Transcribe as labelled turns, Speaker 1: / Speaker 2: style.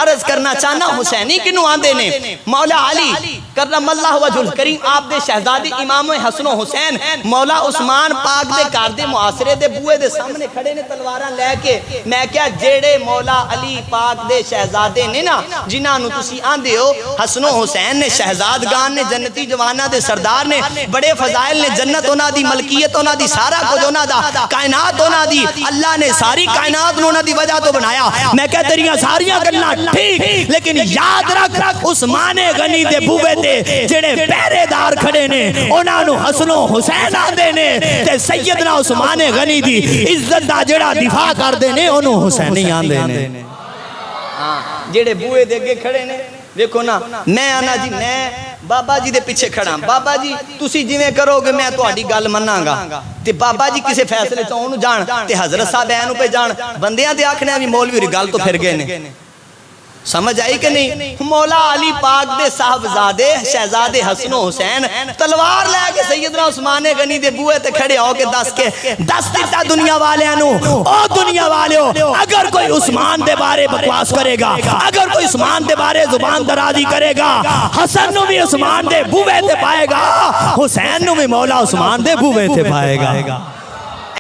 Speaker 1: अर्ज करना चाहना हुसैनी किनू आंदे ने मौला अली करमल्लाहु वजहुल करीम आप दे शहजादे इमाम हसन हुसैन मौला उस्मान पाक दे घर दे मुआसरे दे बूए दे सामने खड़े ने तलवारां लेके। मैं क्या जेड़े मौला अली पाक दे शहजादे ने ना जिन्हां नू तुसी आंदे हो हसन हुसैन ने शहजादगान ने जन्नती जवाना दे सरदार ने बड़े फजाइल ने जन्नत उन्हां दी मलकियत उन्हां दी सारा कुछ उन्हां दा कायनात उन्हां दी अल्लाह ने सारी कायनात नू उन्हां दी वजह तो बनाया। मैं क्या तेरियां सारियां गल्लां ठीक लेकिन याद रख उस्मान गनी दे बूवे ते जेड़े पहरेदार खड़े ने उन्हां नू हसन हुसैन आंदे ने ते सैयदना उस्मान गनी दी इज्जत दा जेड़ा दिफा करदे ने ओनू हुसैनी आंदे ने। हां जेड़े बूए दे अगे खड़े ने देखो ना मैं आना जी मैं बाबा जी दे पीछे खड़ा बाबा जी तुसी जिवें करोगे मैं तुहाडी गल मन्नांगा ते बाबा जी किसी फैसले तो ओनू जान ते हजरत साहब ऐनू पे जान बंदियां दे आखने भी मौलवी दी गल तो फिर गए ने। समझ आई कि नहीं। मौला अली पाक दे साहबजादे शहजादे हसन हुसैन तलवार लेके सैयदना उस्मान गनी दे बूहे ते खड़े होके दस दिता दुनिया वालियां नू ओ दुनिया वालियो अगर कोई उस्मान दे बारे बकवास करेगा अगर कोई उस्मान दे बारे जुबान दराजी करेगा हसन नू भी उस्मान दे बूहे ते पाएगा हुसैन नू भी मौला उस्मान दे बूहे ते पाएगा।